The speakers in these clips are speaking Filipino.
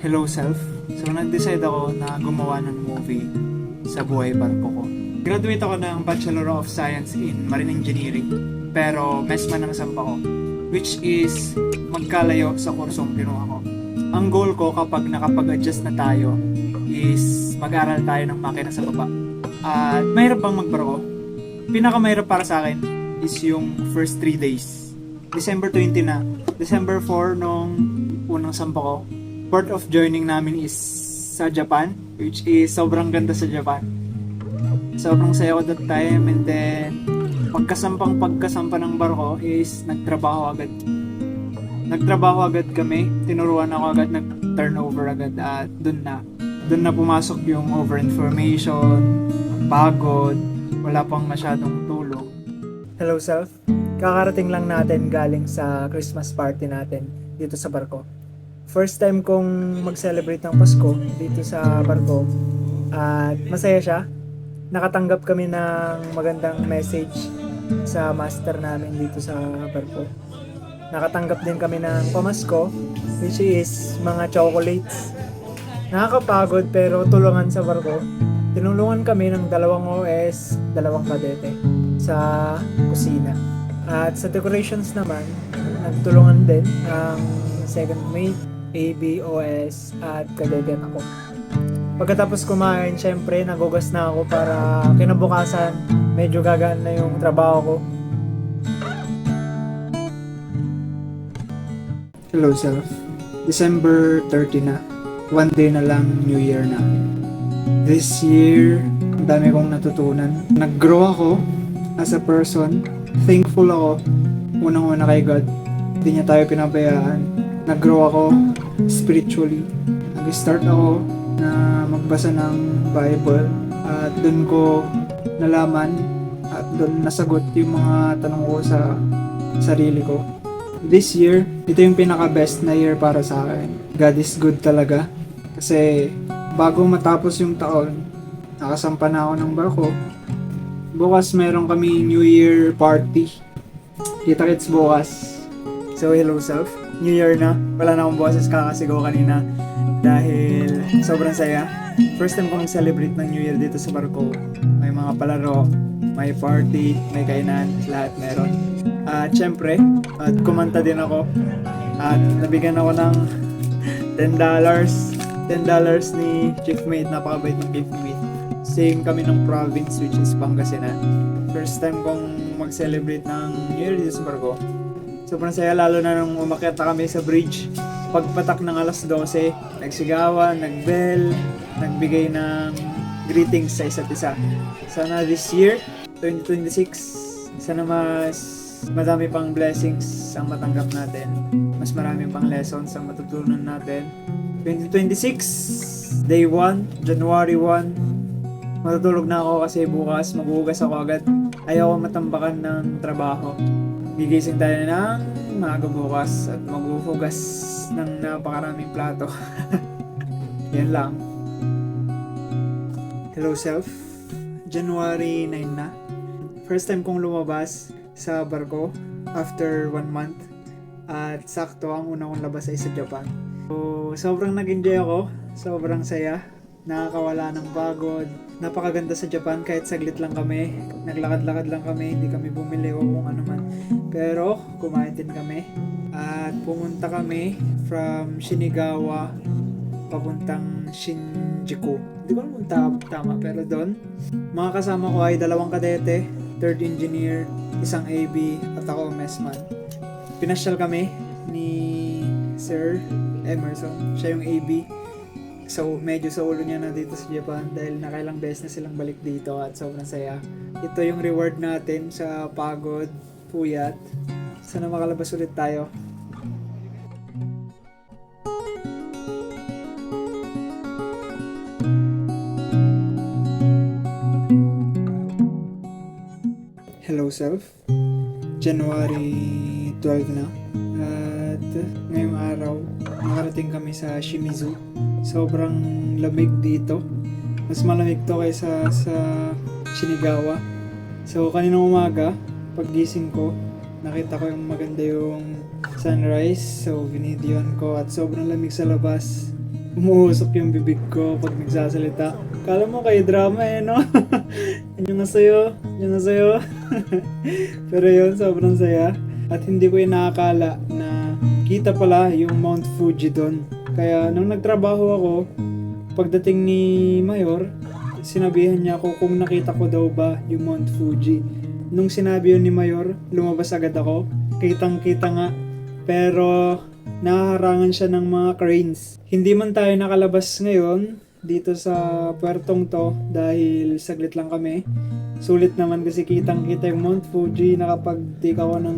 Hello Self. So nag-decide ako na gumawa ng movie sa buhay barko ko. Graduate ako ng Bachelor of Science in Marine Engineering, pero mesman ang sampa ko, which is magkalayo sa kursong kinuha ko. Ang goal ko kapag nakapag-adjust na tayo is mag-aral tayo ng makina sa baba. At mahirap bang magbarko? Pinakamahirap para sa akin is yung first 3 days. December 20 na. December 4 nung unang sampa ko. Port of joining namin is sa Japan, which is sobrang ganda sa Japan. Sobrang saya ko that time, and then pagkasampa ng barko is nagtrabaho agad kami, tinuruan ako agad, nag-turnover agad, at dun na pumasok yung over information, pagod, wala pang masyadong tulog. Hello Self, kakarating lang natin galing sa Christmas party natin dito sa barko. First time kong mag-celebrate ng Pasko dito sa barko, at masaya siya. Nakatanggap kami ng magandang message sa master namin dito sa barko. Nakatanggap din kami ng pamasko, which is mga chocolates. Nakakapagod pero tulungan sa barko. Tinulungan kami ng 2 OS, 2 kadete sa kusina. At sa decorations naman, nagtulungan din ang second mate, ABOS at kadete ako. Pagkatapos kumain, syempre nagugas na ako para kinabukasan medyo gagaan na yung trabaho ko. Hello Self, December 30 na. 1 day na lang, New Year na. This year, ang dami kong natutunan. Nag-grow ako as a person. Thankful ako, unang-una kay God. Hindi niya tayo pinabayaan. Nag-grow ako spiritually. Nag-start ako na magbasa ng Bible, at doon ko nalaman at doon nasagot yung mga tanong ko sa sarili ko. This year, ito yung pinaka-best na year para sa akin. God is good talaga. Kasi bago matapos yung taon, nakasampa na ako ng barko. Bukas meron kami New Year party. Kita-kits bukas. So hello Self, New Year na. Wala na akong boses, kakasigaw kanina dahil sobrang saya. First time ko mag-celebrate ng New Year dito sa barko. May mga palaro, may party, may kainan, lahat meron. At syempre, at kumanta din ako. At nabigyan ako ng $10 ni chiefmate, napakabait ng chiefmate. Same kami ng province, which is Pangasinan. First time kong mag-celebrate ng New Year dito sa barko. Sobrang saya, lalo na nung umakyat na kami sa bridge. Pagpatak ng alas 12, nagsigawan, nagbell, nagbigay ng greetings sa isa't isa. Sana this year, 2026, sana mas madami pang blessings ang matanggap natin. Mas marami pang lessons ang matutunan natin. 2026, Day 1, January 1, matutulog na ako kasi bukas maghuhugas ako agad. Ayaw matambakan ng trabaho. Gigising tayo ng maaga bukas at maghuhugas ng napakaraming plato. Yan lang. Hello Self, January 9 na. First time kong lumabas sa barko after 1 month. At sakto ang una kong labas ay sa Japan. So, sobrang nag-enjoy ako. Sobrang saya. Nakakawala ng pagod. Napakaganda sa Japan, kahit saglit lang kami. Naglakad-lakad lang kami, hindi kami bumili o kung ano man. Pero kumain din kami. At pumunta kami from Shinagawa papuntang Shinjuku. Hindi ko naman tama, pero doon mga kasama ko ay 2 kadete, 3rd engineer, 1 AB, at ako messman. Pinasyal kami ni Sir Emerson. Siya yung AB. So, medyo sa ulo niya na dito sa Japan dahil nakailang beses na silang balik dito at sobrang saya. Ito yung reward natin sa pagod, puyat. Sana makalabas ulit tayo. Hello Self, January 12 na. At ngayong araw, nakarating kami sa Shimizu. Sobrang lamig dito. Mas malamig to kaysa sa Shinagawa. So kaninang umaga, paggising ko, nakita ko yung maganda yung sunrise. So binidyoan ko at sobrang lamig sa labas. Umuusok yung bibig ko pag nagsasalita. Kala mo kayo drama eh, no? Yun nga sa'yo, yun nga sa'yo. Pero yun, sobrang saya. At hindi ko inakala na kita pala yung Mount Fuji doon. Kaya nung nagtrabaho ako, pagdating ni Mayor, sinabihan niya ako kung nakita ko daw ba yung Mount Fuji. Nung sinabi yun ni Mayor, lumabas agad ako. Kitang-kita nga. Pero nahaharangan siya ng mga cranes. Hindi man tayo nakalabas ngayon dito sa puertong to dahil saglit lang kami. Sulit naman kasi kitang-kita yung Mount Fuji. Nakapag-take ako ng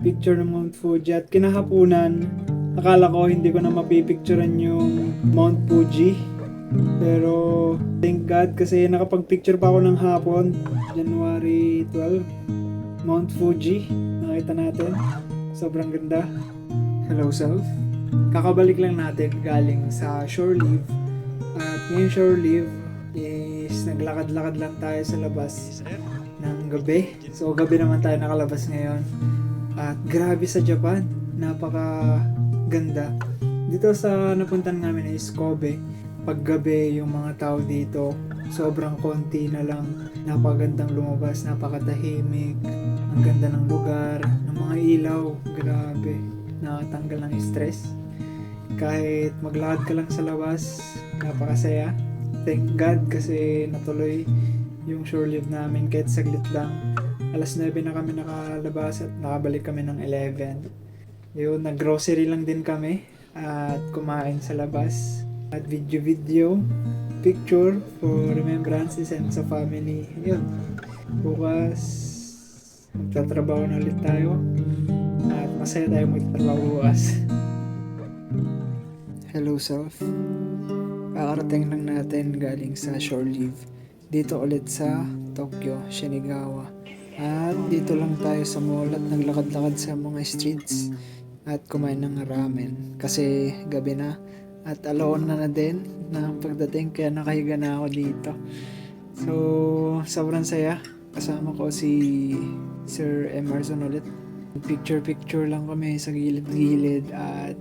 picture ng Mount Fuji at kinahapunan, akala ko hindi ko na mapipicturean yung Mount Fuji. Pero thank God kasi nakapag-picture pa ako ng hapon, January 12. Mount Fuji, nakita natin. Sobrang ganda. Hello self. Kakabalik lang natin galing sa shore leave. At ngayong shore leave is naglakad-lakad lang tayo sa labas ng gabi. So gabi naman tayo nakalabas ngayon. At grabe sa Japan, napaka ganda. Dito sa napuntan namin is Kobe. Paggabi yung mga tao dito, sobrang konti na lang. Napakagandang lumabas, napakatahimik. Ang ganda ng lugar, ng mga ilaw, grabe. Nakatanggal ng stress. Kahit maglakad ka lang sa labas, napakasaya. Thank God kasi natuloy yung shore leave namin kahit saglit lang. Alas 9 na kami nakalabas at nakabalik kami ng 11. Yun, nag-grocery lang din kami at kumain sa labas. At video, picture for remembrances and sa family. Yun. Bukas, magtatrabaho na ulit tayo. At masaya tayo magtatrabaho bukas. Hello self. Kakarating lang natin galing sa shore leave. Dito ulit sa Tokyo, Shinagawa. At dito lang tayo sa mall at naglakad-lakad sa mga streets at kumain ng ramen. Kasi gabi na. At alaon na din na pagdating kaya nakahiga na ako dito. So, sobrang saya. Kasama ko si Sir Emerson ulit. Picture lang kami sa gilid-gilid at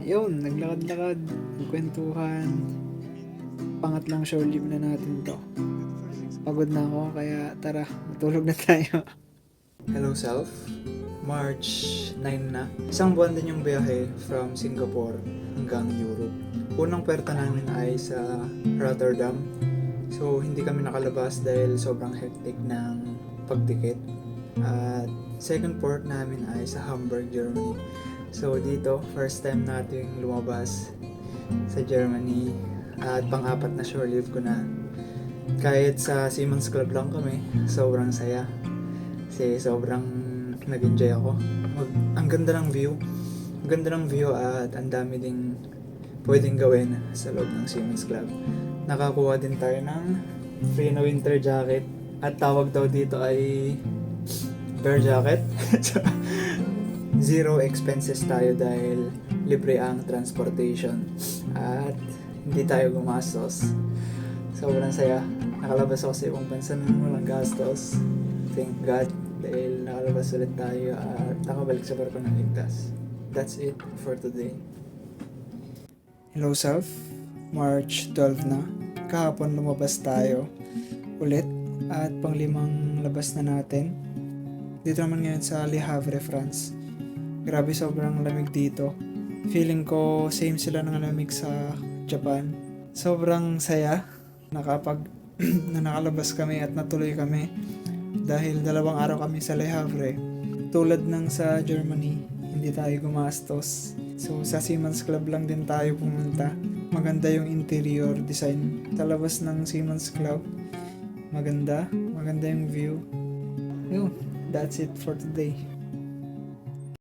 yun, naglakad-lakad, nagkwentuhan. Pangatlong shore leave na natin to. Pagod na ako kaya tara, matulog na tayo. Hello self. March 9 na. Isang buwan din yung biyahe from Singapore hanggang Europe. Unang puerta namin ay sa Rotterdam. So, hindi kami nakalabas dahil sobrang hectic ng pagdikit. At second port namin ay sa Hamburg, Germany. So, dito, first time natin lumabas sa Germany. At pang-apat na shore leave ko na. Kahit sa Siemens Club lang kami, sobrang saya. Kasi sobrang nag-enjoy ako. Ang ganda ng view. Ang ganda ng view at ang dami ding pwedeng gawin sa loob ng Siemens Club. Nakakuha din tayo ng free na winter jacket. At tawag daw dito ay bear jacket. Zero expenses tayo dahil libre ang transportation. At hindi tayo gumastos. Sobrang saya. Nakalabas ako sa ibang bansa nang walang gastos. Thank God. Dahil nakalabas ulit tayo at nakabalik sa barko ng ligtas. That's it for today. Hello self, March 12 na. Kahapon lumabas tayo ulit at panglimang labas na natin. Dito naman ngayon sa Le Havre, France. Grabe sobrang lamig dito. Feeling ko same sila ng lamig sa Japan. Sobrang saya na nakalabas kami at natuloy kami. Dahil 2 araw kami sa Le Havre. Tulad ng sa Germany, hindi tayo gumastos. So sa Siemens Club lang din tayo pumunta. Maganda yung interior design sa labas ng Siemens Club. Maganda yung view. Yun, that's it for today.